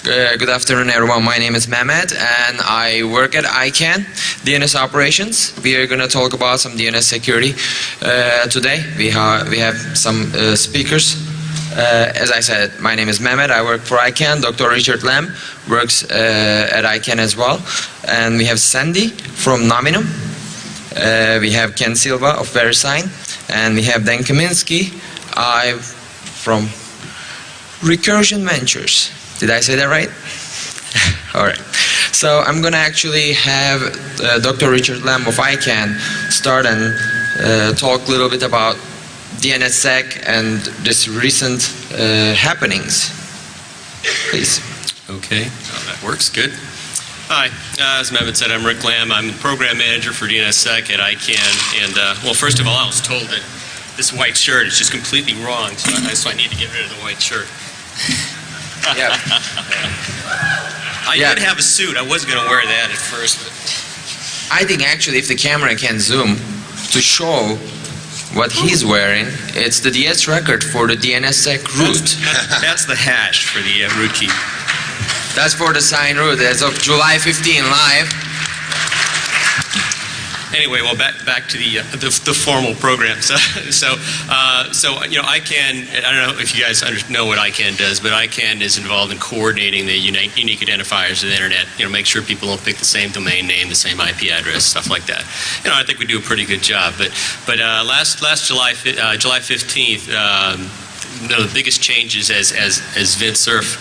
Good afternoon, everyone. My name is Mehmet, and I work at ICANN, DNS operations. We are going to talk about some DNS security today. We have some speakers. As I said, my name is Mehmet. I work for ICANN. Dr. Richard Lamb works at ICANN as well. And we have Sandy from Nominum. We have Ken Silva of VeriSign. And we have Dan Kaminsky from Recursion Ventures. Did I say that right? All right. So I'm going to actually have Dr. Richard Lamb of ICANN start and talk a little bit about DNSSEC and this recent happenings. Please. Okay, that works. Good. Hi, as Mehmet said, I'm Rick Lamb. I'm the program manager for DNSSEC at ICANN. And well, first of all, I was told that this white shirt is just completely wrong, so I need to get rid of the white shirt. Yeah. I did have a suit. I was going to wear that at first, but I think actually if the camera can zoom to show what he's wearing, it's the DS record for the DNSSEC root. That's the hash for the root key. That's for the sign root as of July 15 live. Anyway, well, back to the formal program. So you know, ICANN. I don't know if you guys know what ICANN does, but ICANN is involved in coordinating the unique identifiers of the internet. You know, make sure people don't pick the same domain name, the same IP address, stuff like that. You know, I think we do a pretty good job. But last July 15th. One of the biggest changes, as Vint Cerf,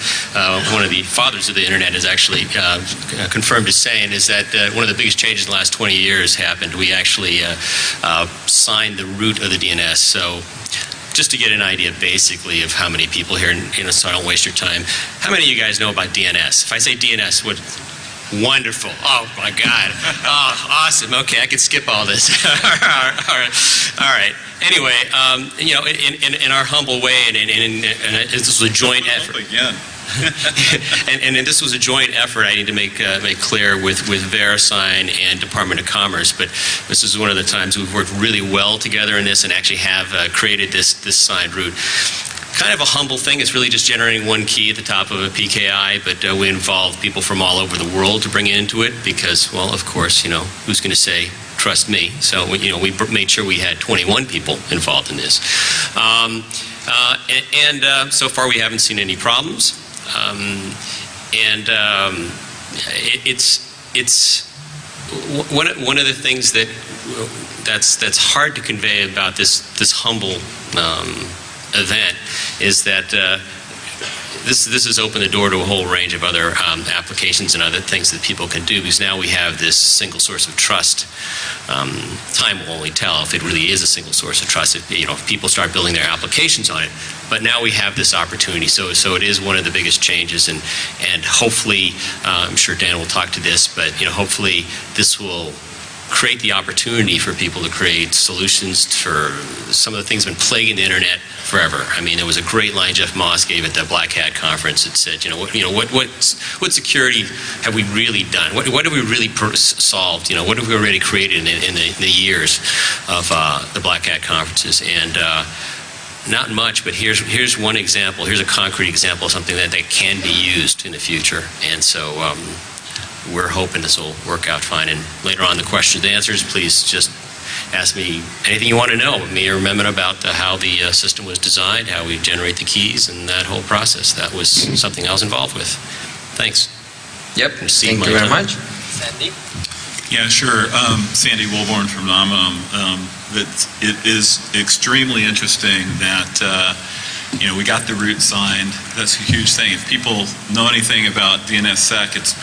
one of the fathers of the internet, has actually confirmed as saying, is that one of the biggest changes in the last 20 years happened. We actually signed the root of the DNS. So just to get an idea basically of how many people here, so I don't waste your time, how many of you guys know about DNS? If I say DNS, what? Wonderful. Oh, my God. Oh, awesome. Okay, I can skip all this. All right. Anyway, you know, in our humble way, and this was a joint effort. Again. and this was a joint effort, I need to make clear, with VeriSign and Department of Commerce. But this is one of the times we've worked really well together in this and actually have created this signed root. Kind of a humble thing. It's really just generating one key at the top of a PKI, but we involved people from all over the world to bring into it because, well, of course, you know, who's going to say, trust me? So, we made sure we had 21 people involved in this. So far we haven't seen any problems. It's one of the things that's hard to convey about this humble event is that this has opened the door to a whole range of other applications and other things that people can do, because now we have this single source of trust. Time will only tell if it really is a single source of trust, if people start building their applications on it. But now we have this opportunity, so it is one of the biggest changes, and hopefully, I'm sure Dan will talk to this, but hopefully this will create the opportunity for people to create solutions for some of the things that have been plaguing the internet forever. I mean, there was a great line Jeff Moss gave at the Black Hat conference that said, what security have we really done? What have we really solved? What have we already created in the years of the Black Hat conferences? And not much, but here's one example. Here's a concrete example of something that can be used in the future. And so we're hoping this will work out fine. And later on, the questions and answers, please just ask me anything you want to know, me or Mehmet, about how the system was designed, how we generate the keys, and that whole process. That was something I was involved with. Thanks. Yep. Thank you very much. Sandy? Yeah, sure. Sandy Wilborn from Nominum. It is extremely interesting that we got the root signed. That's a huge thing. If people know anything about DNSSEC, it's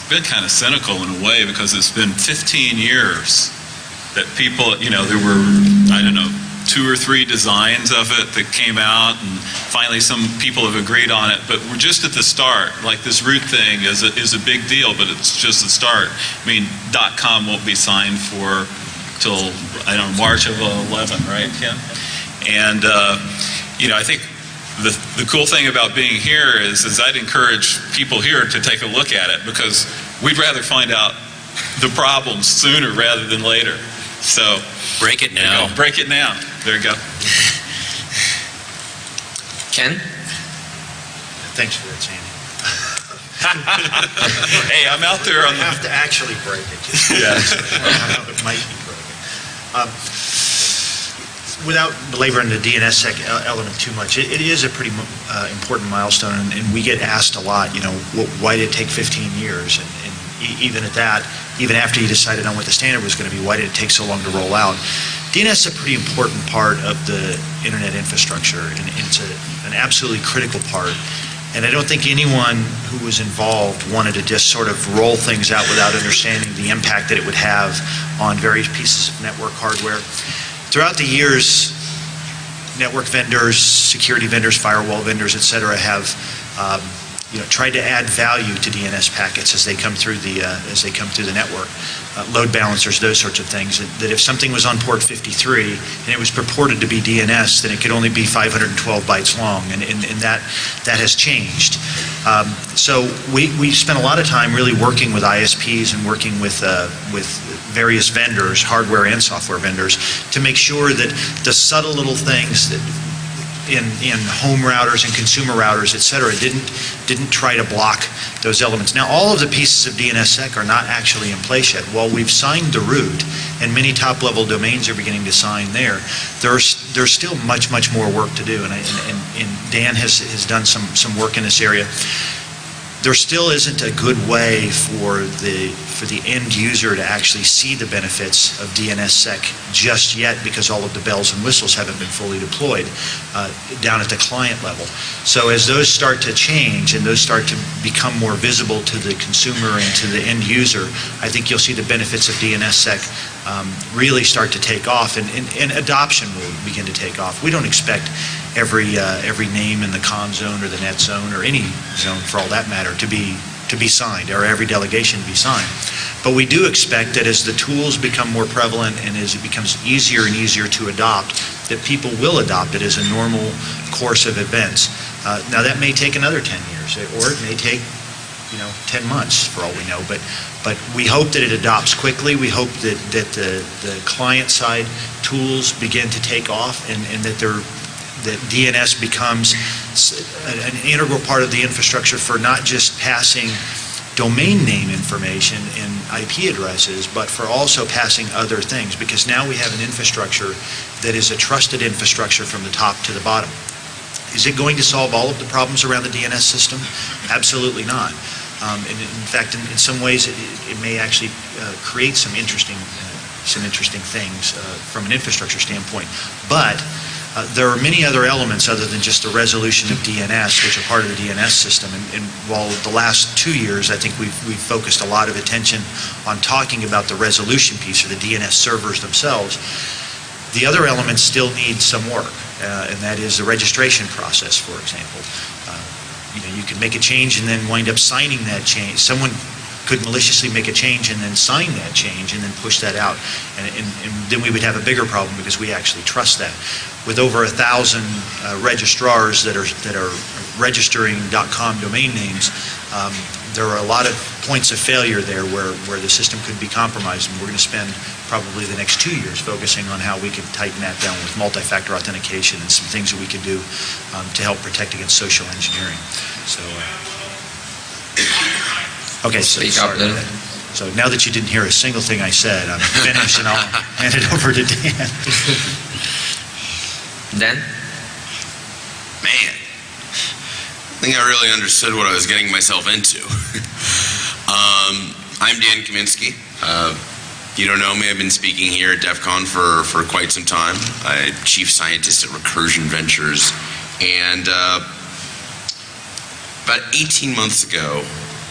been kind of cynical in a way, because it's been 15 years that people, there were, I don't know, 2 or 3 designs of it that came out, and finally some people have agreed on it, but we're just at the start. Like, this root thing is a big deal, but it's just the start. I mean, .com won't be signed till, I don't know, March of 11, right, Kim? And, I think the cool thing about being here is I'd encourage people here to take a look at it, because we'd rather find out the problems sooner rather than later. So break it now. Break it now. There you go. Ken? Thanks for that, Sandy. Hey, I'm out there on I the... have to actually break it. Yes. It might be broken. Without belaboring the DNSSEC element too much, it is a pretty important milestone, and we get asked a lot, why did it take 15 years? And even at that, even after you decided on what the standard was going to be, why did it take so long to roll out? DNS is a pretty important part of the internet infrastructure, and it's an absolutely critical part. And I don't think anyone who was involved wanted to just sort of roll things out without understanding the impact that it would have on various pieces of network hardware. Throughout the years, network vendors, security vendors, firewall vendors, et cetera, have tried to add value to DNS packets as they come through the network. Load balancers, those sorts of things. That if something was on port 53 and it was purported to be DNS, then it could only be 512 bytes long, and that has changed. So we spent a lot of time really working with ISPs and working with various vendors, hardware and software vendors, to make sure that the subtle little things that in home routers and consumer routers, et cetera, didn't try to block those elements. Now, all of the pieces of DNSSEC are not actually in place yet. While we've signed the root, and many top-level domains are beginning to sign there's still much more work to do, and Dan has done some work in this area. There still isn't a good way for the end user to actually see the benefits of DNSSEC just yet, because all of the bells and whistles haven't been fully deployed down at the client level. So as those start to change and those start to become more visible to the consumer and to the end user, I think you'll see the benefits of DNSSEC really start to take off, and adoption will begin to take off. We don't expect every name in the com zone or the net zone or any zone for all that matter to be signed, or every delegation to be signed. But we do expect that as the tools become more prevalent and as it becomes easier and easier to adopt, that people will adopt it as a normal course of events. Now that may take another 10 years, or it may take 10 months for all we know, but we hope that it adopts quickly. We hope that the client-side tools begin to take off, and that DNS becomes an integral part of the infrastructure for not just passing domain name information and IP addresses, but for also passing other things, because now we have an infrastructure that is a trusted infrastructure from the top to the bottom. Is it going to solve all of the problems around the DNS system? Absolutely not. And in fact, in some ways, it may actually create some interesting things from an infrastructure standpoint. But there are many other elements other than just the resolution of DNS, which are part of the DNS system. And while the last 2 years, I think we've focused a lot of attention on talking about the resolution piece, or the DNS servers themselves, the other elements still need some work, and that is the registration process, for example. You can make a change and then wind up signing that change. Someone could maliciously make a change and then sign that change and then push that out. And then we would have a bigger problem, because we actually trust that. With over 1,000 registrars that are registering .com domain names, there are a lot of points of failure there where the system could be compromised, and we're going to spend probably the next 2 years focusing on how we can tighten that down with multi-factor authentication and some things that we could do to help protect against social engineering. So, okay, so sorry about that. So now that you didn't hear a single thing I said, I'm finished, and I'll hand it over to Dan. Dan? Man, I think I really understood what I was getting myself into. I'm Dan Kaminsky. If you don't know me, I've been speaking here at Defcon for quite some time. I'm Chief Scientist at Recursion Ventures. And about 18 months ago,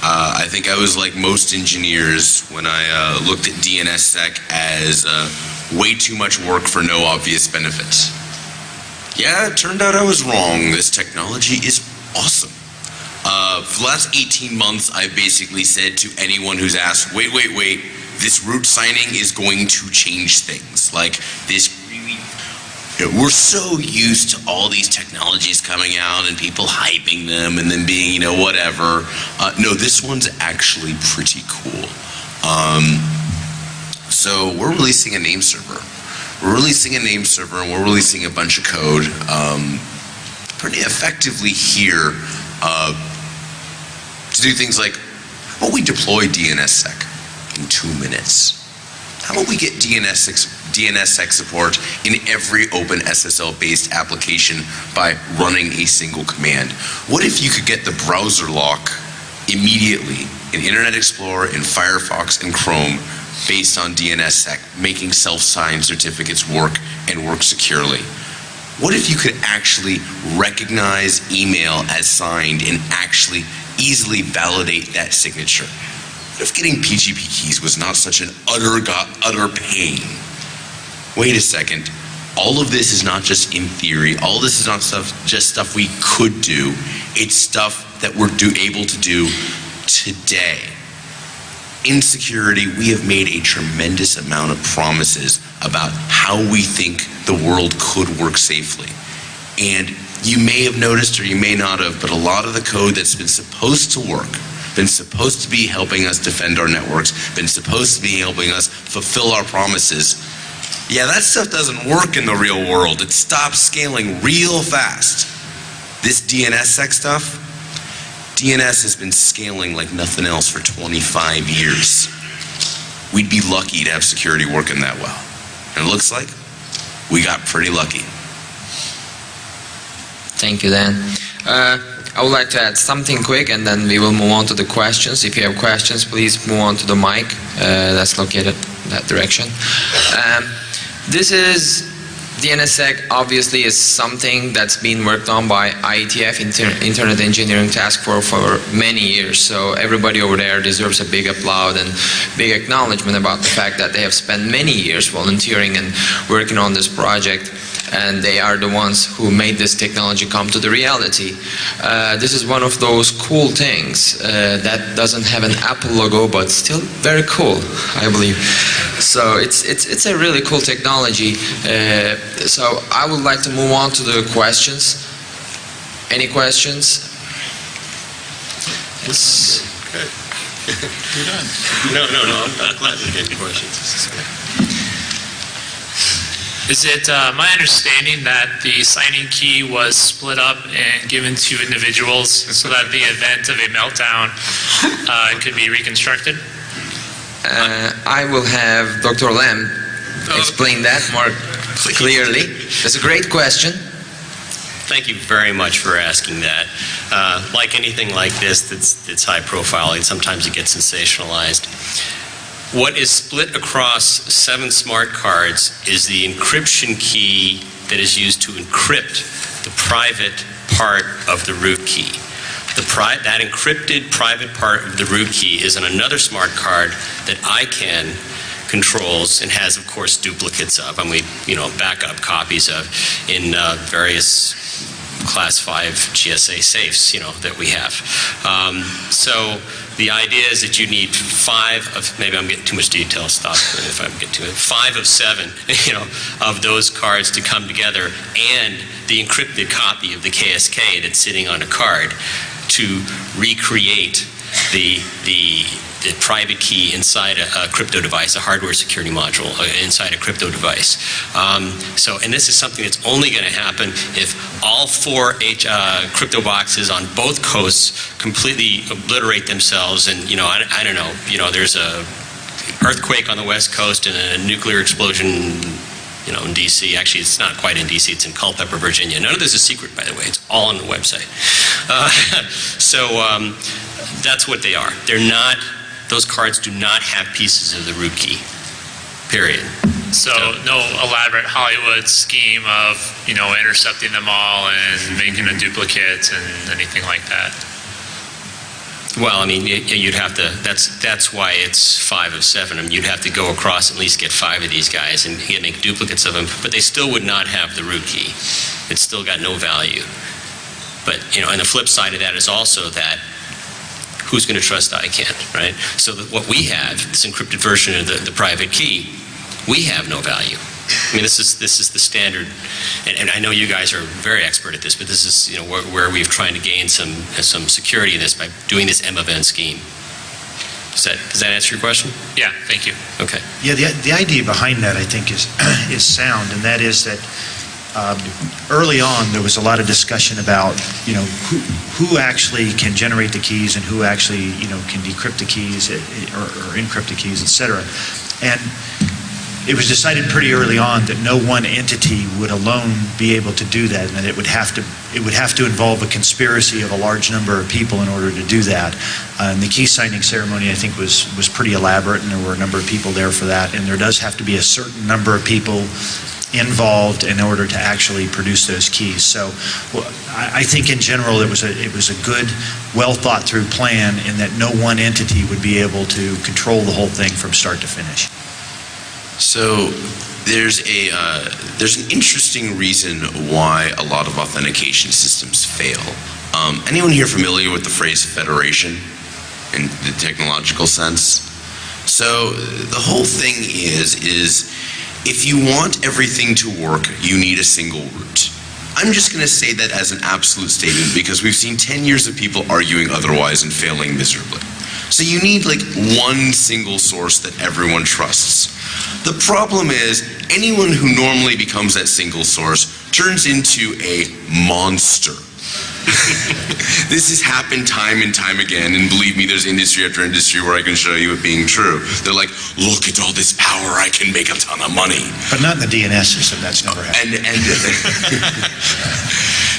I think I was like most engineers when I looked at DNSSEC as way too much work for no obvious benefits. Yeah, it turned out I was wrong. This technology is awesome. For the last 18 months, I've basically said to anyone who's asked, wait, this root signing is going to change things. Like, this really, we're so used to all these technologies coming out and people hyping them and then being, whatever. No, this one's actually pretty cool. So we're releasing a name server. We're releasing a name server, and we're releasing a bunch of code pretty effectively here to do things like, how about we deploy DNSSEC in 2 minutes? How about we get DNSSEC support in every open SSL-based application by running a single command? What if you could get the browser lock immediately in Internet Explorer, in Firefox, and Chrome based on DNSSEC, making self-signed certificates work and work securely? What if you could actually recognize email as signed and actually easily validate that signature? What if getting PGP keys was not such an utter pain? Wait a second. All of this is not just in theory. All this is not just stuff we could do. It's stuff that we're able to do today. In security, we have made a tremendous amount of promises about how we think the world could work safely. And you may have noticed, or you may not have, but a lot of the code that's been supposed to work, been supposed to be helping us defend our networks, been supposed to be helping us fulfill our promises, yeah, that stuff doesn't work in the real world. It stops scaling real fast. This DNSSEC stuff, DNS has been scaling like nothing else for 25 years. We'd be lucky to have security working that well. And it looks like we got pretty lucky. Thank you, Dan. I would like to add something quick, and then we will move on to the questions. If you have questions, please move on to the mic that's located in that direction. This is DNSSEC. Obviously is something that's been worked on by IETF, Internet Engineering Task Force, for many years. So everybody over there deserves a big applaud and big acknowledgement about the fact that they have spent many years volunteering and working on this project. And they are the ones who made this technology come to the reality. This is one of those cool things that doesn't have an Apple logo, but still very cool, I believe. So it's a really cool technology. So I would like to move on to the questions. Any questions? Yes. Okay. You're done. No, I'm glad to get questions. Is it my understanding that the signing key was split up and given to individuals so that the event of a meltdown could be reconstructed? I will have Dr. Lam explain that more clearly. That's a great question. Thank you very much for asking that. Like anything like this that's high profile, and sometimes it gets sensationalized. What is split across 7 smart cards is the encryption key that is used to encrypt the private part of the root key. That encrypted private part of the root key is in another smart card that ICANN controls and has, of course, duplicates of, and we, backup copies of in various Class 5 GSA safes, that we have. So the idea is that you need 5 of, maybe I'm getting too much detail, stop if I'm getting too much, 5 of 7, of those cards to come together, and the encrypted copy of the KSK that's sitting on a card to recreate the private key inside a crypto device, a hardware security module inside a crypto device. And this is something that's only going to happen if all 4 crypto boxes on both coasts completely obliterate themselves. And I don't know. There's a earthquake on the West Coast and a nuclear explosion. In D.C. Actually, it's not quite in D.C. It's in Culpeper, Virginia. None of this is secret, by the way. It's all on the website. That's what they are. They're not. Those cards do not have pieces of the root key. Period. So no elaborate Hollywood scheme of intercepting them all and making a duplicate and anything like that. Well, you'd have to. That's why it's 5 of 7. You'd have to go across and at least get 5 of these guys and make duplicates of them. But they still would not have the root key. It's still got no value. But and the flip side of that is also that who's going to trust ICANN, right? So what we have, this encrypted version of the private key, we have no value. This is the standard, and I know you guys are very expert at this, but this is where we've tried to gain some security in this by doing this M of N scheme. Does that answer your question? Yeah, thank you. Okay. Yeah, the idea behind that, I think, is sound, and that is that Early on, there was a lot of discussion about, who actually can generate the keys and who actually, can decrypt the keys or encrypt the keys, et cetera. And it was decided pretty early on that no one entity would alone be able to do that, and that it would have to involve a conspiracy of a large number of people in order to do that. And the key signing ceremony, I think, was pretty elaborate, and there were a number of people there for that. And there does have to be a certain number of people involved in order to actually produce those keys. So I think in general it was a good, well thought through plan in that no one entity would be able to control the whole thing from start to finish. So there's an interesting reason why a lot of authentication systems fail. Anyone here familiar with the phrase federation in the technological sense? So the whole thing is if you want everything to work, you need a single root. I'm just going to say that as an absolute statement because we've seen 10 years of people arguing otherwise and failing miserably. So you need like one single source that everyone trusts. The problem is anyone who normally becomes that single source turns into a monster. This has happened time and time again, and believe me, there's industry after industry where I can show you it being true. They're like, look at all this power, I can make a ton of money. But not in the DNS system, that's never happened. And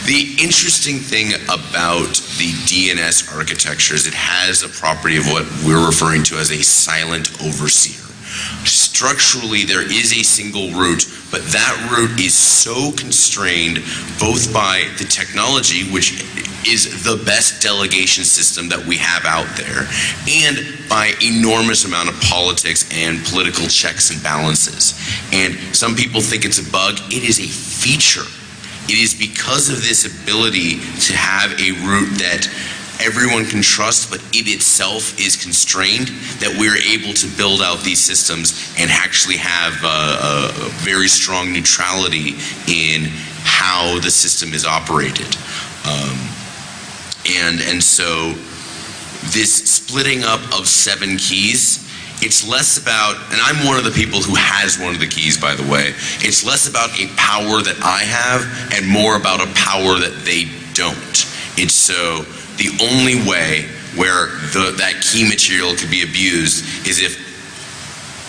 the interesting thing about the DNS architecture is it has a property of what we're referring to as a silent overseer. Structurally, there is a single root, but that root is so constrained both by the technology, which is the best delegation system that we have out there, and by enormous amount of politics and political checks and balances. And some people think it's a bug. It is a feature. It is because of this ability to have a root that everyone can trust, but it itself is constrained, that we're able to build out these systems and actually have a very strong neutrality in how the system is operated. And so this splitting up of 7 keys, it's less about, and I'm one of the people who has one of the keys, by the way, it's less about a power that I have and more about a power that they don't. It's so the only way where that key material could be abused is if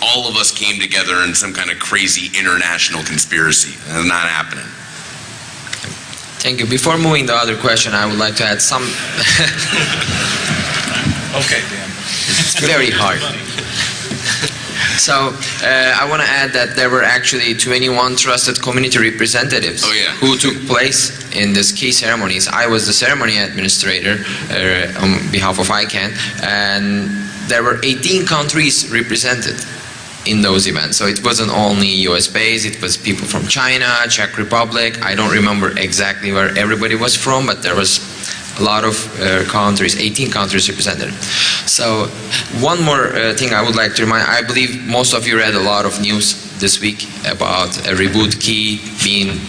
all of us came together in some kind of crazy international conspiracy. That's not happening. Thank you. Before moving to the other question, I would like to add some... Okay, Dan. It's very hard. So I want to add that there were actually 21 trusted community representatives who took place in this key ceremonies. I was the ceremony administrator on behalf of ICANN, and there were 18 countries represented in those events. So it wasn't only US based, it was people from China, Czech Republic. I don't remember exactly where everybody was from, but there was a lot of countries, 18 countries represented. So one more thing I would like to remind, I believe most of you read a lot of news this week about a reboot key being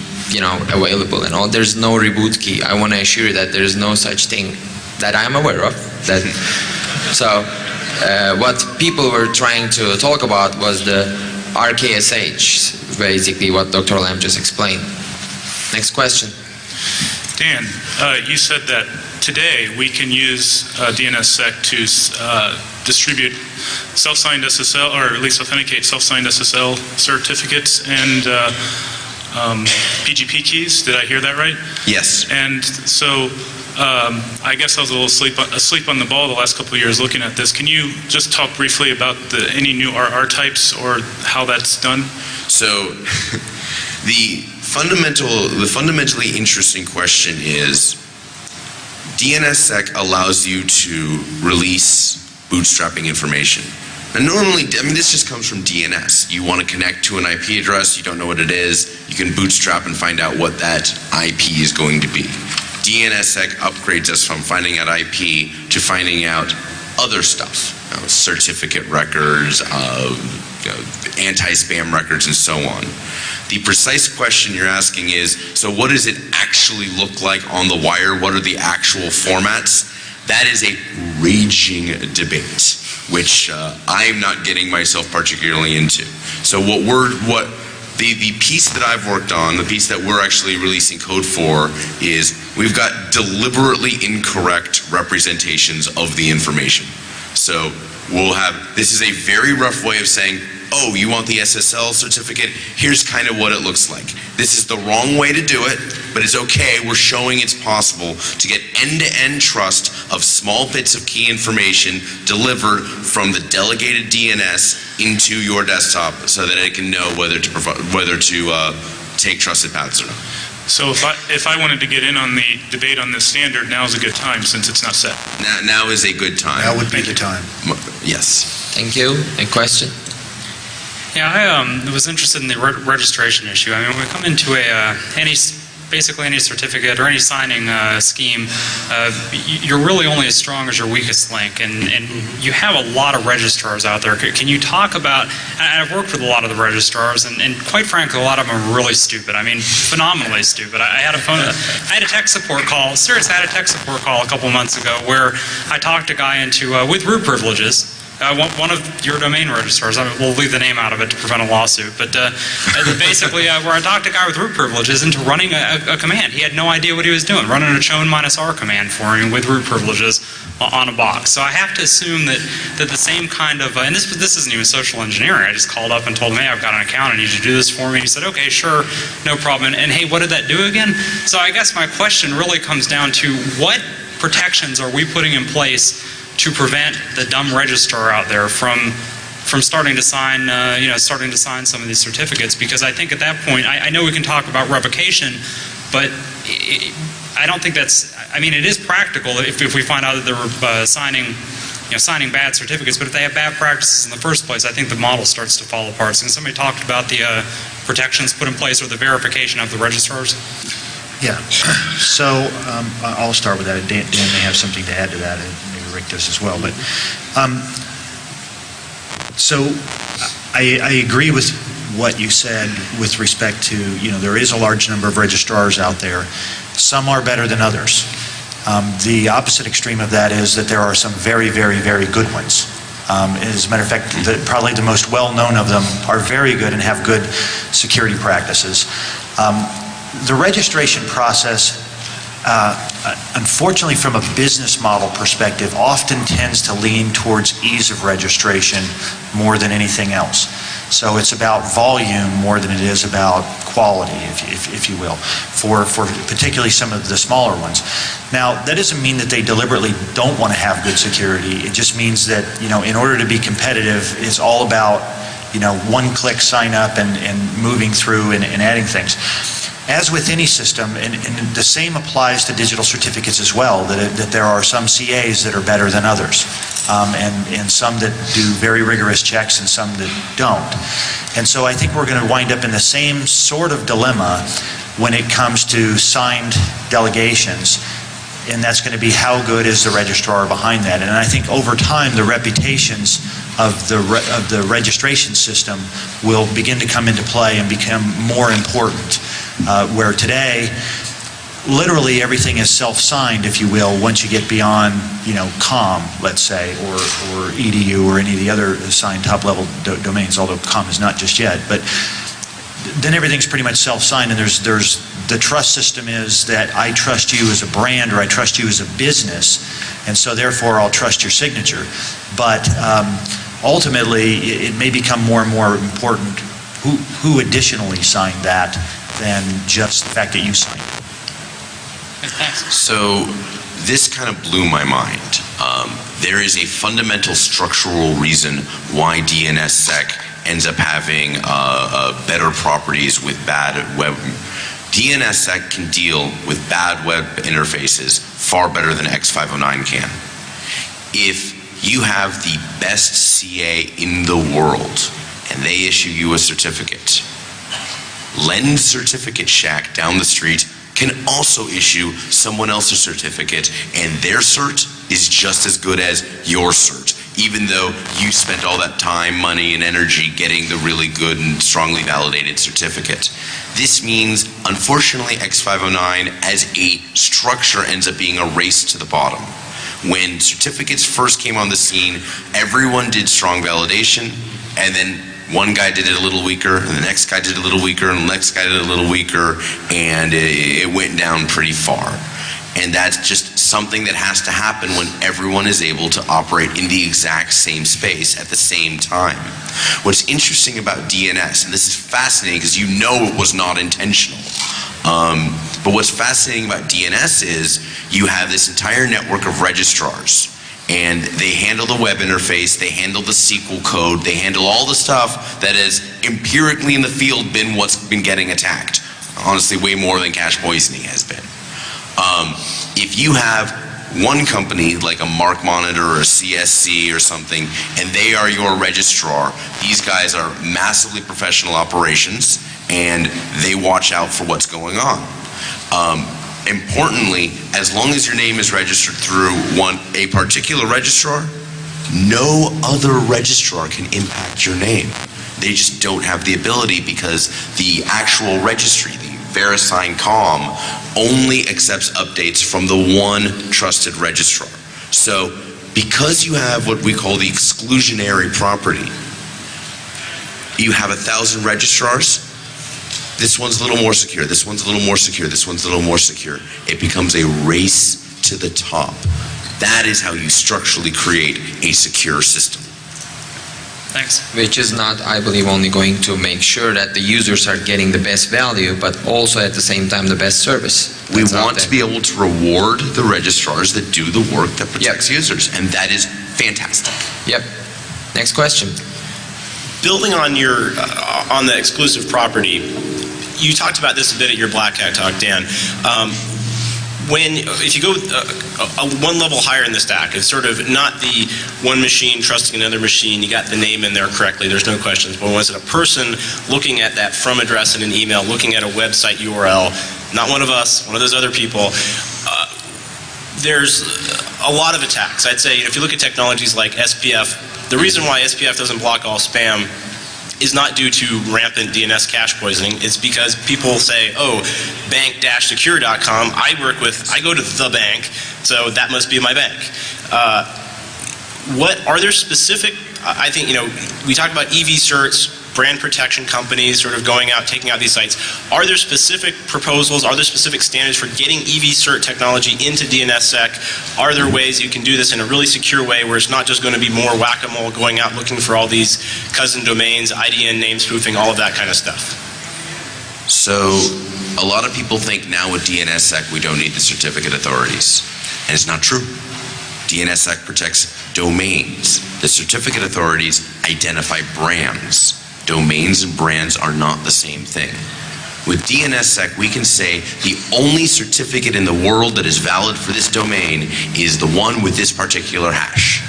available and all. There's no reboot key. I want to assure you that there is no such thing that I'm aware of. So what people were trying to talk about was the RKSH, basically what Dr. Lamb just explained. Next question. Dan, you said that today we can use DNSSEC to distribute self-signed SSL, or at least authenticate self-signed SSL certificates and PGP keys. Did I hear that right? Yes. And so I guess I was a little asleep on the ball the last couple of years looking at this. Can you just talk briefly about any new RR types or how that's done? So the fundamentally interesting question is DNSSEC allows you to release bootstrapping information. And normally, this just comes from DNS. You want to connect to an IP address, you don't know what it is, you can bootstrap and find out what that IP is going to be. DNSSEC upgrades us from finding out IP to finding out other stuff, certificate records, anti-spam records, and so on. The precise question you're asking is, so what does it actually look like on the wire? What are the actual formats? That is a raging debate, which I'm not getting myself particularly into. So what the piece that I've worked on, the piece that we're actually releasing code for, is we've got deliberately incorrect representations of the information. So we'll have, this is a very rough way of saying, oh, you want the SSL certificate? Here's kind of what it looks like. This is the wrong way to do it, but it's okay. We're showing it's possible to get end-to-end trust of small bits of key information delivered from the delegated DNS into your desktop so that it can know whether to take trusted paths or not. So if I wanted to get in on the debate on this standard, now is a good time since it's not set. Now is a good time. That would be the time. Yes. Thank you. A question? Yeah, I was interested in the registration issue. I mean, when we come into basically any certificate or any signing scheme, you're really only as strong as your weakest link, and you have a lot of registrars out there. Can you talk about, and I've worked with a lot of the registrars, and quite frankly, a lot of them are really stupid. I mean, phenomenally stupid. I had a tech support call, seriously, I had a tech support call a couple months ago where I talked a guy into, with root privileges, one of your domain registrars, we'll leave the name out of it to prevent a lawsuit, but basically where I talked a guy with root privileges into running a command. He had no idea what he was doing, running a chown -r command for him with root privileges on a box. So I have to assume that the same kind of, and this isn't even social engineering, I just called up and told him, hey, I've got an account, I need you to do this for me. And he said, okay, sure, no problem. And hey, what did that do again? So I guess my question really comes down to what protections are we putting in place to prevent the dumb registrar out there from starting to sign, some of these certificates? Because I think at that point, I know we can talk about revocation, but I don't think that's. I mean, it is practical if we find out that they're signing bad certificates. But if they have bad practices in the first place, I think the model starts to fall apart. So somebody talked about the protections put in place or the verification of the registrars. Yeah. So I'll start with that. Dan may have something to add to that. Rick does as well, but so I agree with what you said with respect to, there is a large number of registrars out there. Some are better than others. The opposite extreme of that is that there are some very, very, very good ones. As a matter of fact, probably the most well-known of them are very good and have good security practices. The registration process, unfortunately, from a business model perspective, often tends to lean towards ease of registration more than anything else. So it's about volume more than it is about quality, if you will, for particularly some of the smaller ones. Now, that doesn't mean that they deliberately don't want to have good security. It just means that, in order to be competitive, it's all about, one-click sign up and moving through and adding things. As with any system, and the same applies to digital certificates as well, that there are some CAs that are better than others, and some that do very rigorous checks and some that don't. And so I think we're going to wind up in the same sort of dilemma when it comes to signed delegations, and that's going to be how good is the registrar behind that. And I think over time the reputations of the registration system will begin to come into play and become more important. Where today, literally everything is self-signed, if you will, once you get beyond, COM, let's say, or EDU or any of the other assigned top-level domains, although COM is not just yet. But then everything's pretty much self-signed, and there's the trust system is that I trust you as a brand or I trust you as a business, and so therefore I'll trust your signature. But ultimately, it may become more and more important who additionally signed that than just the fact that you signed it. So this kind of blew my mind. There is a fundamental structural reason why DNSSEC ends up having better properties with bad web. DNSSEC can deal with bad web interfaces far better than X509 can. If you have the best CA in the world and they issue you a certificate, Lens Certificate Shack down the street can also issue someone else's certificate, and their cert is just as good as your cert, even though you spent all that time, money, and energy getting the really good and strongly validated certificate. This means, unfortunately, X509 as a structure ends up being a race to the bottom. When certificates first came on the scene, everyone did strong validation, and then one guy did it a little weaker, and the next guy did it a little weaker, and the next guy did it a little weaker, and it went down pretty far. And that's just something that has to happen when everyone is able to operate in the exact same space at the same time. What's interesting about DNS, and this is fascinating because you know it was not intentional, but what's fascinating about DNS is you have this entire network of registrars, and they handle the web interface, they handle the SQL code, they handle all the stuff that has empirically in the field been what's been getting attacked. Honestly, way more than cache poisoning has been. If you have one company like a Mark Monitor or a CSC or something, and they are your registrar, these guys are massively professional operations, and they watch out for what's going on. Importantly, as long as your name is registered through a particular registrar, no other registrar can impact your name. They just don't have the ability because the actual registry, the VeriSign.com, only accepts updates from the one trusted registrar. So because you have what we call the exclusionary property, you have 1,000 registrars, this one's a little more secure, this one's a little more secure, this one's a little more secure. It becomes a race to the top. That is how you structurally create a secure system. Thanks. Which is not, I believe, only going to make sure that the users are getting the best value, but also at the same time the best service. We want to be able to reward the registrars that do the work that protects users, and that is fantastic. Yep. Next question. Building on your on the exclusive property, you talked about this a bit at your Black Hat talk, Dan. If you go one level higher in the stack, it's sort of not the one machine trusting another machine, you got the name in there correctly, there's no questions, but was it a person looking at that from address in an email, looking at a website URL, not one of us, one of those other people, there's a lot of attacks. I'd say if you look at technologies like SPF, the reason why SPF doesn't block all spam is not due to rampant DNS cache poisoning. It's because people say, oh, bank-secure.com, I go to the bank, so that must be my bank. Are there specific, I think, we talk about EV certs, brand protection companies sort of going out, taking out these sites. Are there specific proposals, are there specific standards for getting EV cert technology into DNSSEC? Are there ways you can do this in a really secure way where it's not just going to be more whack-a-mole going out looking for all these cousin domains, IDN name spoofing, all of that kind of stuff? So a lot of people think now with DNSSEC we don't need the certificate authorities, and it's not true. DNSSEC protects domains. The certificate authorities identify brands. Domains and brands are not the same thing. With DNSSEC, we can say the only certificate in the world that is valid for this domain is the one with this particular hash.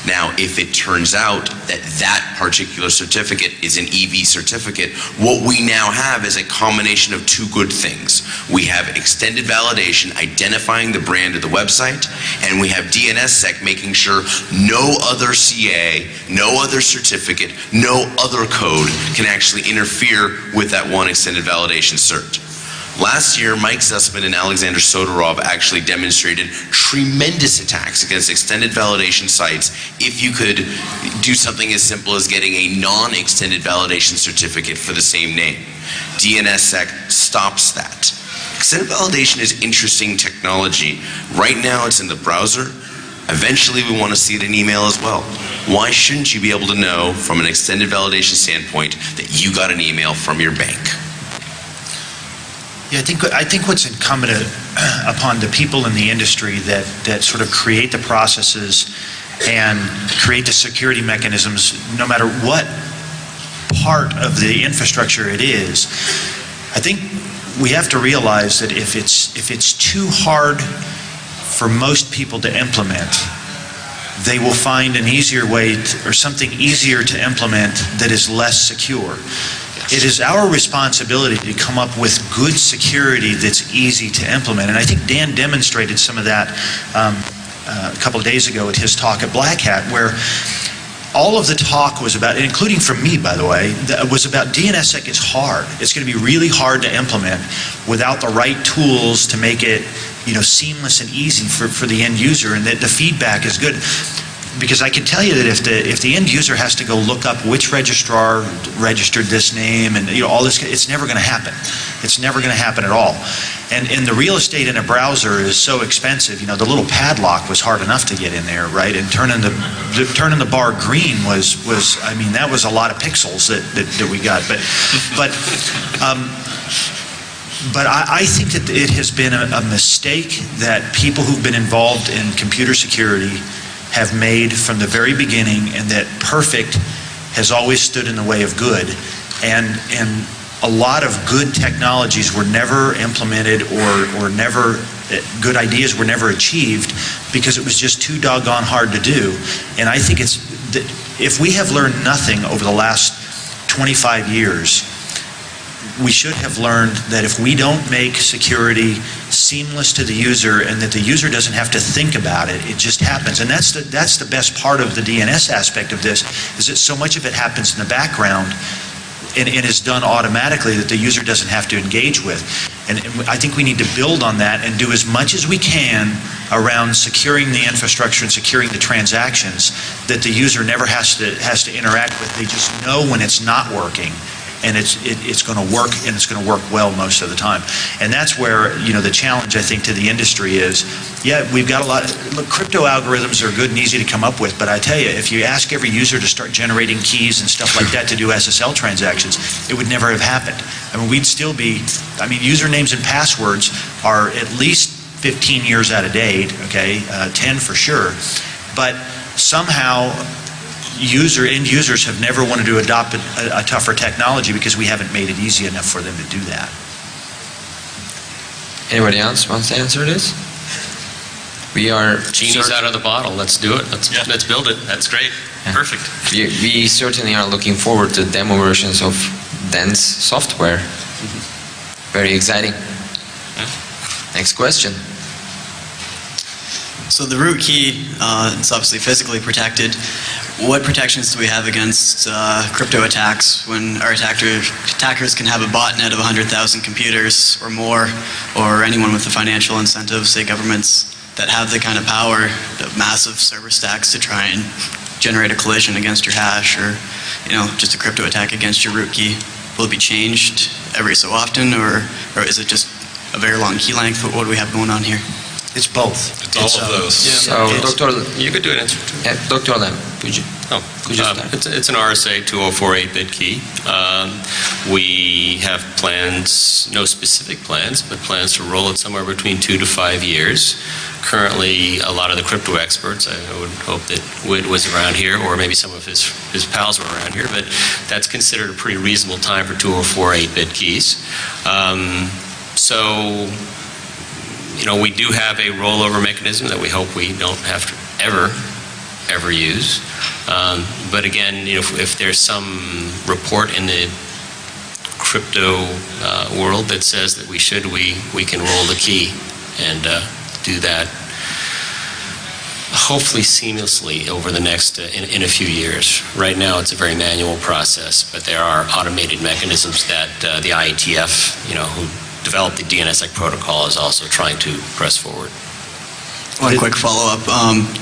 Now, if it turns out that that particular certificate is an EV certificate, what we now have is a combination of two good things. We have extended validation identifying the brand of the website, and we have DNSSEC making sure no other CA, no other certificate, no other code can actually interfere with that one extended validation cert. Last year, Mike Zussman and Alexander Sotorov actually demonstrated tremendous attacks against extended validation sites if you could do something as simple as getting a non-extended validation certificate for the same name. DNSSEC stops that. Extended validation is interesting technology. Right now it's in the browser. Eventually we want to see it in email as well. Why shouldn't you be able to know from an extended validation standpoint that you got an email from your bank? Yeah, I think what's incumbent upon the people in the industry that sort of create the processes and create the security mechanisms, no matter what part of the infrastructure it is, I think we have to realize that if it's too hard for most people to implement, they will find an easier way or something easier to implement that is less secure. It is our responsibility to come up with good security that's easy to implement. And I think Dan demonstrated some of that a couple of days ago at his talk at Black Hat, where all of the talk was about, including from me, by the way, was about DNSSEC is hard. It's going to be really hard to implement without the right tools to make it seamless and easy for the end user, and that the feedback is good. because I can tell you that if the end user has to go look up which registrar registered this name and all this, it's never going to happen. It's never going to happen at all. And the real estate in a browser is so expensive. The little padlock was hard enough to get in there, right? And turning the bar green was that was a lot of pixels that we got. But I think that it has been a mistake that people who've been involved in computer security have made from the very beginning, and that perfect has always stood in the way of good. And a lot of good technologies were never implemented, or never good ideas were never achieved because it was just too doggone hard to do. And I think if we have learned nothing over the last 25 years, we should have learned that if we don't make security seamless to the user, and that the user doesn't have to think about it, it just happens. And that's the best part of the DNS aspect of this, is that so much of it happens in the background and is done automatically that the user doesn't have to engage with. And I think we need to build on that and do as much as we can around securing the infrastructure and securing the transactions that the user never has to interact with. They just know when it's not working, and it's going to work, and it's going to work well most of the time. And that's where the challenge, I think, to the industry is, we've got a lot look, crypto algorithms are good and easy to come up with, but I tell you, if you ask every user to start generating keys and stuff like that to do SSL transactions, it would never have happened. We'd still be, usernames and passwords are at least 15 years out of date, okay, 10 for sure, but somehow end users have never wanted to adopt a tougher technology because we haven't made it easy enough for them to do that. Anybody else wants to answer this? We are Genie's out of the bottle. Let's do it. Let's build it. That's great. Yeah. Perfect. We certainly are looking forward to demo versions of dense software. Very exciting. Next question. So the root key is obviously physically protected. What protections do we have against crypto attacks when our attackers can have a botnet of 100,000 computers or more, or anyone with the financial incentives, say governments, that have the kind of power of massive server stacks to try and generate a collision against your hash, or just a crypto attack against your root key? Will it be changed every so often, or is it just a very long key length? What do we have going on here? It's both. It's all of those. So, Dr. You could do an answer. Dr. Lam, could you start? It's an RSA 204 8-bit key. We have plans, no specific plans, but plans to roll it somewhere between 2 to 5 years. Currently, a lot of the crypto experts, I would hope that Whit was around here, or maybe some of his pals were around here, but that's considered a pretty reasonable time for 204 8-bit keys. We do have a rollover mechanism that we hope we don't have to ever use. But again, if there's some report in the crypto world that says that we can roll the key and do that hopefully seamlessly over the next, in a few years. Right now it's a very manual process, but there are automated mechanisms that the IETF, who developed the DNSSEC protocol, is also trying to press forward. One quick follow-up.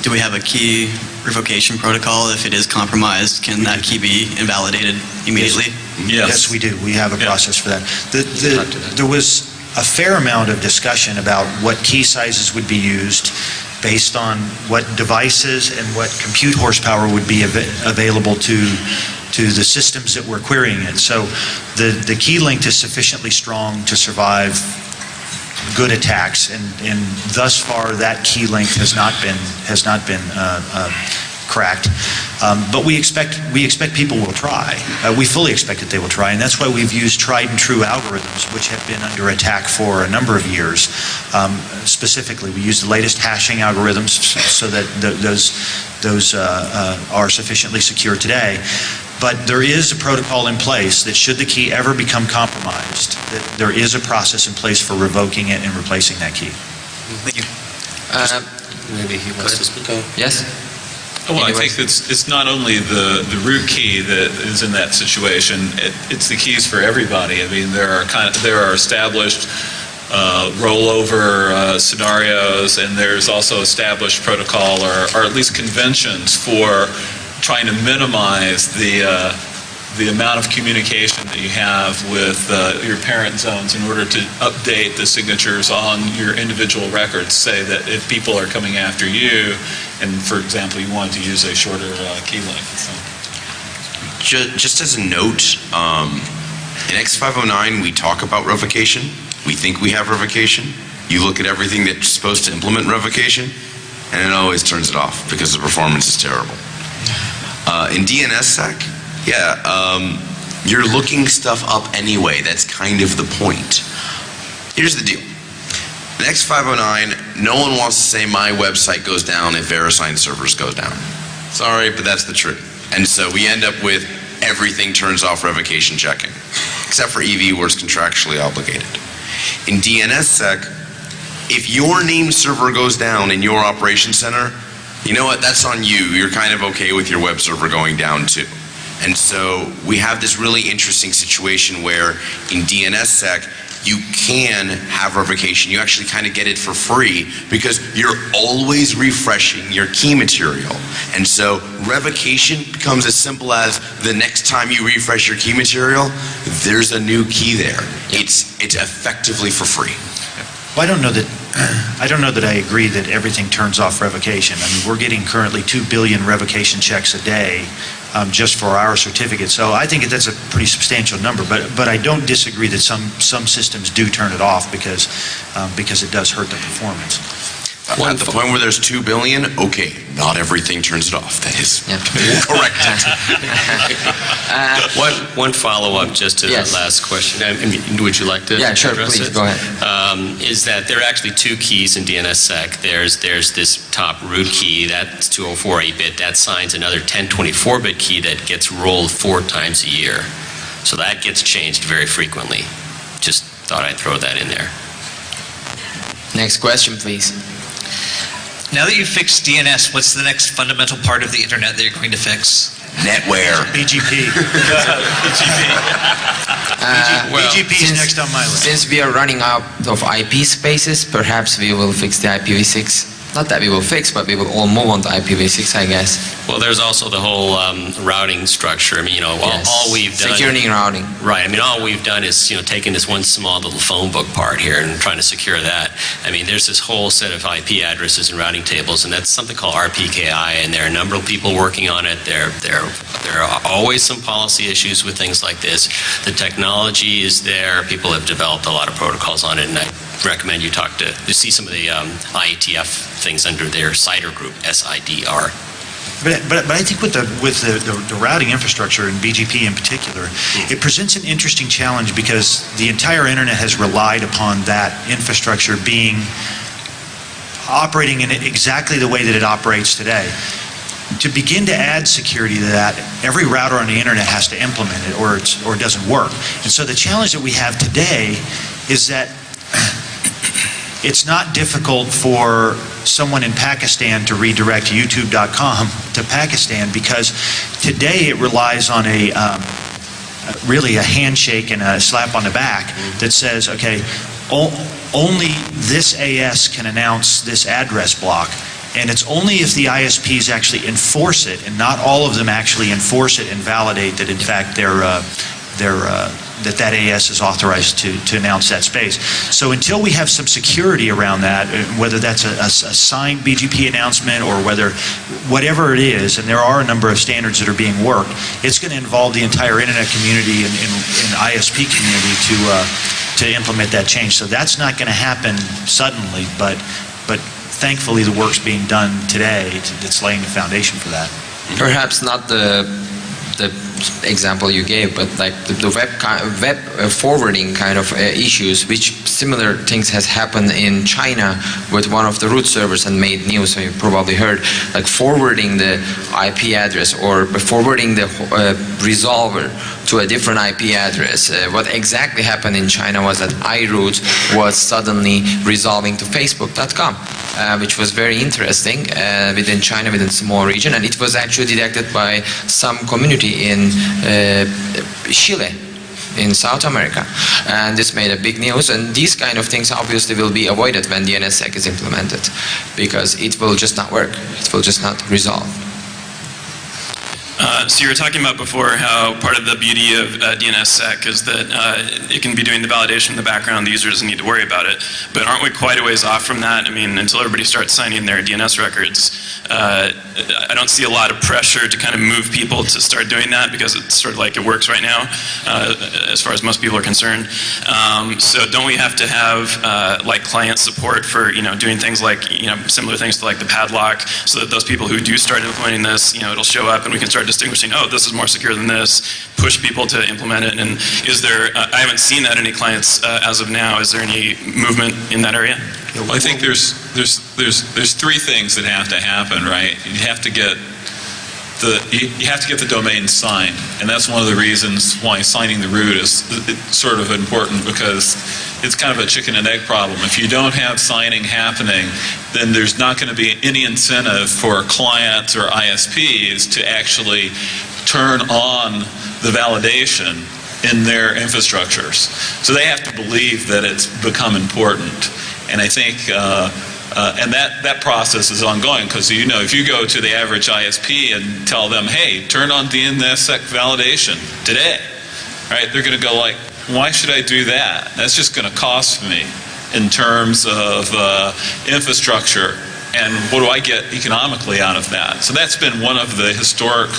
Do we have a key revocation protocol? If it is compromised, can that key be invalidated immediately? Yes, we do. We have a process for that. There was a fair amount of discussion about what key sizes would be used based on what devices and what compute horsepower would be available to the systems that we're querying it. So the key length is sufficiently strong to survive good attacks, and thus far that key length has not been cracked. But we expect people will try. We fully expect that they will try, and that's why we've used tried and true algorithms, which have been under attack for a number of years. Specifically, we use the latest hashing algorithms so that those are sufficiently secure today. But there is a protocol in place that should the key ever become compromised, that there is a process in place for revoking it and replacing that key. Thank you. Maybe he wants to speak. Yes? Well, I think it's not only the root key that is in that situation, it's the keys for everybody. I mean, there are established rollover scenarios, and there's also established protocol or at least conventions for trying to minimize the amount of communication that you have with your parent zones in order to update the signatures on your individual records. Say that if people are coming after you, and for example, you wanted to use a shorter key length. So. Just as a note, in X509 we talk about revocation. We think we have revocation. You look at everything that's supposed to implement revocation, and it always turns it off because the performance is terrible. In DNSSEC, you're looking stuff up anyway. That's kind of the point. Here's the deal. In X509, no one wants to say my website goes down if VeriSign servers go down. Sorry, but that's the truth. And so we end up with everything turns off revocation checking, except for EV where it's contractually obligated. In DNSSEC, if your named server goes down in your operations center, you know what, that's on you. You're kind of okay with your web server going down too. And so we have this really interesting situation where in DNSSEC, you can have revocation. You actually kind of get it for free because you're always refreshing your key material. And so revocation becomes as simple as the next time you refresh your key material, there's a new key there. It's effectively for free. Well, I don't know that I agree that everything turns off revocation. I mean, we're getting currently 2 billion revocation checks a day just for our certificate. So I think that's a pretty substantial number. But I don't disagree that some systems do turn it off because it does hurt the performance. At the point where there's 2 billion, okay, not everything turns it off. That is correct. One follow-up just to that last question. I mean, would you like to sure, address please, it? go ahead. Is that there are actually two keys in DNSSEC. There's this top root key, that's 204-8-bit. That signs another 1024-bit key that gets rolled 4 times a year. So that gets changed very frequently. Just thought I'd throw that in there. Next question, please. Now that you've fixed DNS, what's the next fundamental part of the internet that you're going to fix? Netware. BGP. BGP is next on my list. Since we are running out of IP spaces, perhaps we will fix the IPv6. Not that we will fix, but we will all move on to IPv6, I guess. Well, there's also the whole routing structure. I mean, all we've done... Securing routing. Right. I mean, all we've done is, taken this one small little phone book part here and trying to secure that. I mean, there's this whole set of IP addresses and routing tables, and that's something called RPKI, and there are a number of people working on it. There are always some policy issues with things like this. The technology is there. People have developed a lot of protocols on it, and I recommend you see some of the IETF things under their CIDR group, SIDR. But I think with the routing infrastructure and BGP in particular, it presents an interesting challenge because the entire internet has relied upon that infrastructure operating in exactly the way that it operates today. To begin to add security to that, every router on the internet has to implement it or it doesn't work. And so the challenge that we have today is that it's not difficult for someone in Pakistan to redirect YouTube.com to Pakistan because today it relies on really a handshake and a slap on the back that says, okay, only this AS can announce this address block. And it's only if the ISPs actually enforce it, and not all of them actually enforce it and validate that in fact that AS is authorized to announce that space. So until we have some security around that, whether that's a signed BGP announcement or whatever it is, and there are a number of standards that are being worked, it's going to involve the entire internet community and ISP community to implement that change. So that's not going to happen suddenly, but thankfully the work's being done today that's laying the foundation for that. Perhaps not the example you gave, but like the web forwarding kind of issues, which similar things has happened in China with one of the root servers and made news, so you probably heard, like forwarding the IP address or forwarding the resolver to a different IP address. What exactly happened in China was that iRoot was suddenly resolving to Facebook.com, which was very interesting within China, within a small region, and it was actually detected by some community in Chile, in South America, and this made a big news. And these kind of things obviously will be avoided when DNSSEC is implemented, because it will just not work. It will just not resolve. So you were talking about before how part of the beauty of DNSSEC is that it can be doing the validation in the background, the user doesn't need to worry about it. But aren't we quite a ways off from that? I mean, until everybody starts signing their DNS records, I don't see a lot of pressure to kind of move people to start doing that, because it's sort of like it works right now, as far as most people are concerned. So don't we have to have like client support for, doing things like, similar things to like the padlock, so that those people who do start implementing this, it'll show up and we can start distinguishing, oh, this is more secure than this, push people to implement it. And is there, I haven't seen that in any clients as of now. Is there any movement in that area? Well, I think there's three things that have to happen, right? You have to get the domain signed, and that's one of the reasons why signing the root is sort of important, because it's kind of a chicken and egg problem. If you don't have signing happening, then there's not going to be any incentive for clients or ISPs to actually turn on the validation in their infrastructures. So they have to believe that it's become important. And I think, and that process is ongoing, because if you go to the average ISP and tell them, hey, turn on DNSSEC validation today, right? They're going to go like, why should I do that? That's just going to cost me in terms of infrastructure, and what do I get economically out of that? So that's been one of the historic,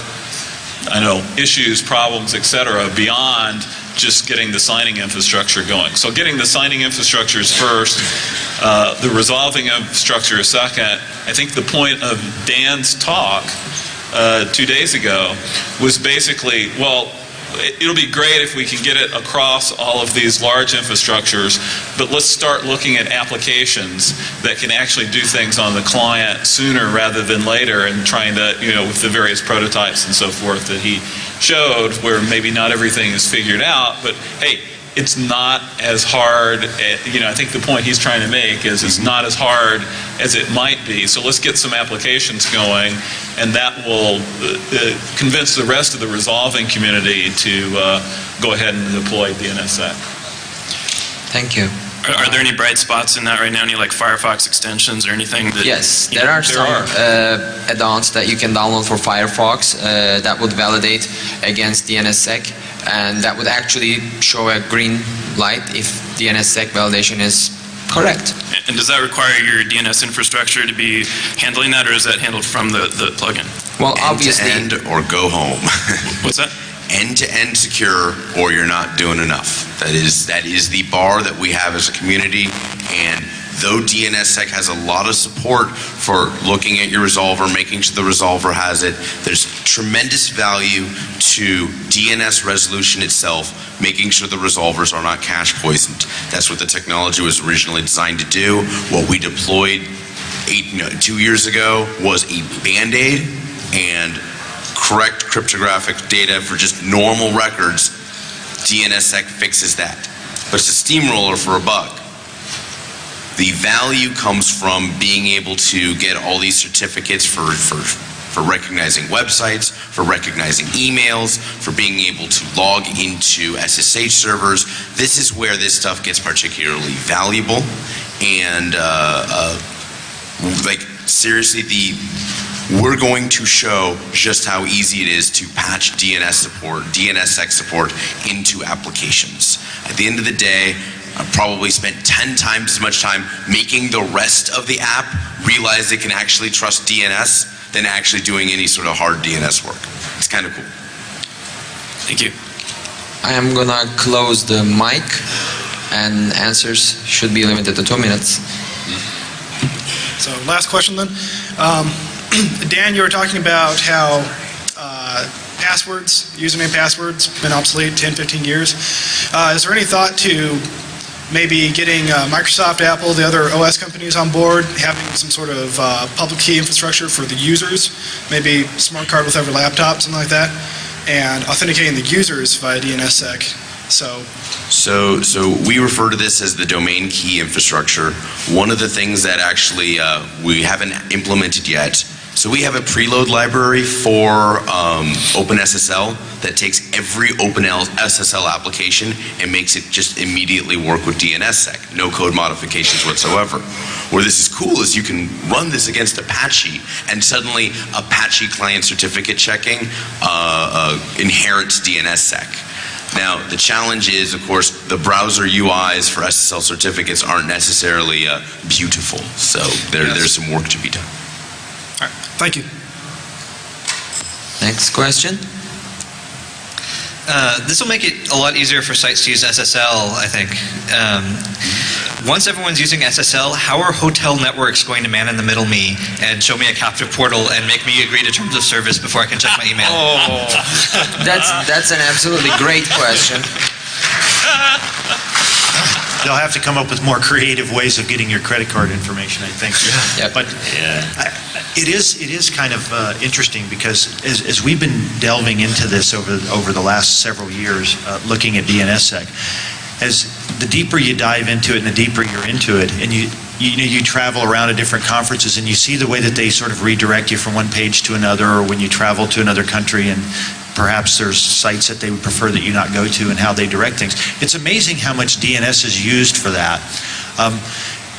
issues, problems, etc., beyond just getting the signing infrastructure going. So getting the signing infrastructure is first, the resolving infrastructure is second. I think the point of Dan's talk 2 days ago was basically, well, it'll be great if we can get it across all of these large infrastructures, but let's start looking at applications that can actually do things on the client sooner rather than later, and trying to, with the various prototypes and so forth that he showed, where maybe not everything is figured out, but hey, it's not as hard, I think the point he's trying to make is it's not as hard as it might be. So let's get some applications going, and that will convince the rest of the resolving community to go ahead and deploy DNSSEC. Thank you. Are there any bright spots in that right now? Any like Firefox extensions or anything? Yes, there are some add-ons that you can download for Firefox that would validate against DNSSEC, and that would actually show a green light if DNSSEC validation is correct. And does that require your DNS infrastructure to be handling that, or is that handled from the plugin? Well, obviously. End or go home. What's that? End-to-end secure, or you're not doing enough. That is the bar that we have as a community, and though DNSSEC has a lot of support for looking at your resolver, making sure the resolver has it, there's tremendous value to DNS resolution itself, making sure the resolvers are not cache poisoned. That's what the technology was originally designed to do. What we deployed 2 years ago was a Band-Aid, and correct cryptographic data for just normal records. DNSSEC fixes that. But it's a steamroller for a bug. The value comes from being able to get all these certificates for recognizing websites, for recognizing emails, for being able to log into SSH servers. This is where this stuff gets particularly valuable. And seriously, we're going to show just how easy it is to patch DNSSEC support into applications. At the end of the day, I probably spent 10 times as much time making the rest of the app realize it can actually trust DNS than actually doing any sort of hard DNS work. It's kind of cool. Thank you. I am gonna close the mic, and answers should be limited to 2 minutes. So last question then. Dan, you were talking about how passwords, username passwords, been obsolete 10, 15 years. Is there any thought to maybe getting Microsoft, Apple, the other OS companies on board, having some sort of public key infrastructure for the users, maybe smart card with every laptop, something like that, and authenticating the users via DNSSEC? So we refer to this as the domain key infrastructure. One of the things that actually we haven't implemented yet So we have a preload library for OpenSSL that takes every OpenSSL application and makes it just immediately work with DNSSEC, no code modifications whatsoever. Where this is cool is you can run this against Apache, and suddenly Apache client certificate checking inherits DNSSEC. Now, the challenge is, of course, the browser UIs for SSL certificates aren't necessarily beautiful, so there's some work to be done. All right, thank you. Next question. This will make it a lot easier for sites to use SSL, I think. Once everyone's using SSL, how are hotel networks going to man in the middle me and show me a captive portal and make me agree to terms of service before I can check my email? That's an absolutely great question. They'll have to come up with more creative ways of getting your credit card information, I think. Yeah. But it is kind of interesting because as we've been delving into this over the last several years, looking at DNSSEC, as the deeper you dive into it and the deeper you're into it, and you travel around to different conferences and you see the way that they sort of redirect you from one page to another, or when you travel to another country and perhaps there's sites that they would prefer that you not go to and how they direct things. It's amazing how much DNS is used for that.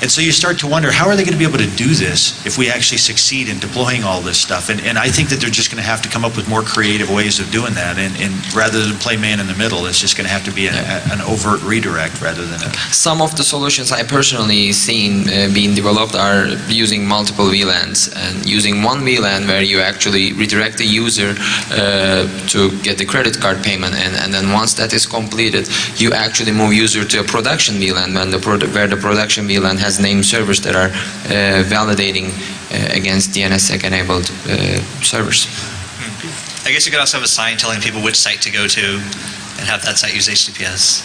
And so you start to wonder, how are they going to be able to do this if we actually succeed in deploying all this stuff? And I think that they're just going to have to come up with more creative ways of doing that. And rather than play man in the middle, it's just going to have to be an overt redirect rather than a... Some of the solutions I personally seen being developed are using multiple VLANs, and using one VLAN where you actually redirect the user to get the credit card payment, and then once that is completed, you actually move user to a production VLAN where the production VLAN has named servers that are validating against DNSSEC enabled servers. I guess you could also have a sign telling people which site to go to and have that site use HTTPS.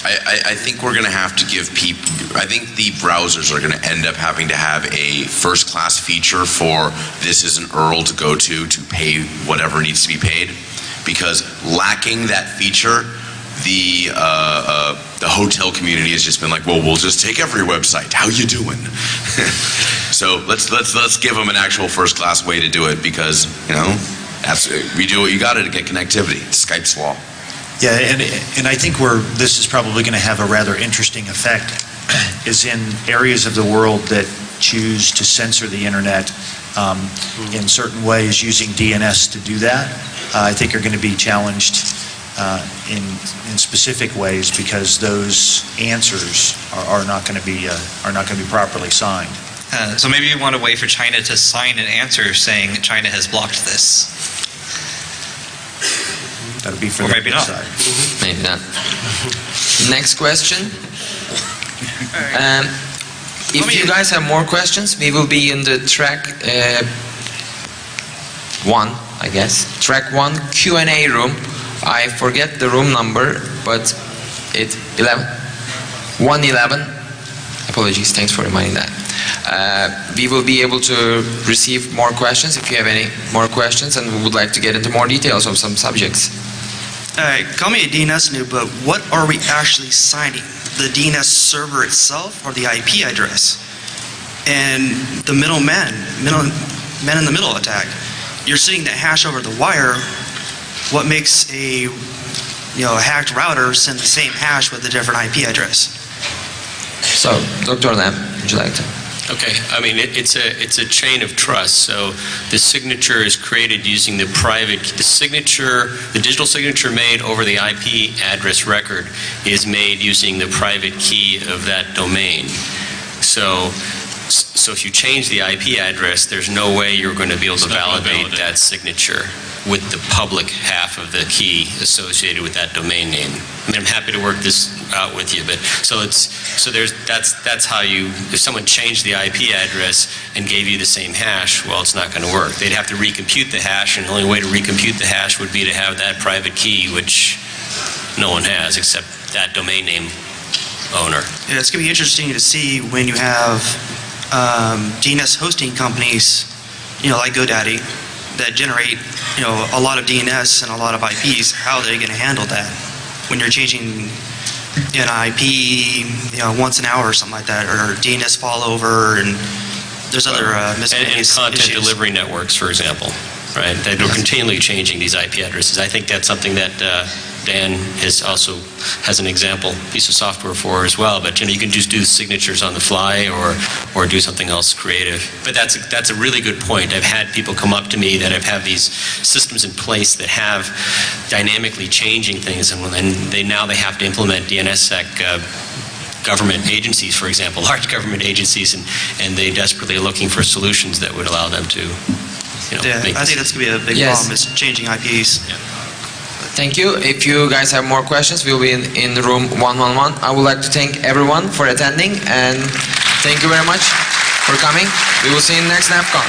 I think we're going to have to give people, I think the browsers are going to end up having to have a first-class feature for this is an URL to go to pay whatever needs to be paid, because lacking that feature, the hotel community has just been like, well, we'll just take every website. How you doing? So let's give them an actual first-class way to do it, because we do what you got to get connectivity. It's Skype's law. Yeah, and I think where this is probably going to have a rather interesting effect is in areas of the world that choose to censor the internet in certain ways using DNS to do that. I think are going to be challenged in specific ways, because those answers are not going to be properly signed. So maybe you want to wait for China to sign an answer saying China has blocked this. That'll be for or the maybe not. side. Maybe not. Next question. If you guys have more questions, we will be in the track 1, I guess. Track 1 Q&A room. I forget the room number, but it's 111. Apologies, thanks for reminding that. We will be able to receive more questions if you have any more questions, and we would like to get into more details of some subjects. Call me a DNS noob, but what are we actually signing? The DNS server itself or the IP address? And the man in the middle attack. You're sending the hash over the wire. What makes a hacked router send the same hash with a different IP address? So, Dr. Lam, would you like to? Okay, I mean, it's a chain of trust. So the signature is created using the digital signature made over the IP address record is made using the private key of that domain. So if you change the IP address, there's no way you're going to be able to validate that signature with the public half of the key associated with that domain name. I mean, I'm happy to work this out with you, but that's how you, if someone changed the IP address and gave you the same hash, well, it's not going to work. They'd have to recompute the hash, and the only way to recompute the hash would be to have that private key, which no one has except that domain name owner. Yeah, it's going to be interesting to see when you have DNS hosting companies, like GoDaddy, that generate, a lot of DNS and a lot of IPs. How are they going to handle that when you're changing an IP, once an hour or something like that, or DNS failover, and there's other and miscellaneous content issues. delivery networks, for example, right? That are continually changing these IP addresses. I think that's something that Dan has an example piece of software for as well. But you can just do signatures on the fly or do something else creative. But that's a really good point. I've had people come up to me that have these systems in place that have dynamically changing things, and now they have to implement DNSSEC. Government agencies, for example, large government agencies, and they desperately are looking for solutions that would allow them to, make I think that's going to be a big Yes. problem, is changing IPs. Thank you. If you guys have more questions, we'll be in room 111. I would like to thank everyone for attending, and thank you very much for coming. We will see you in next NAPCon.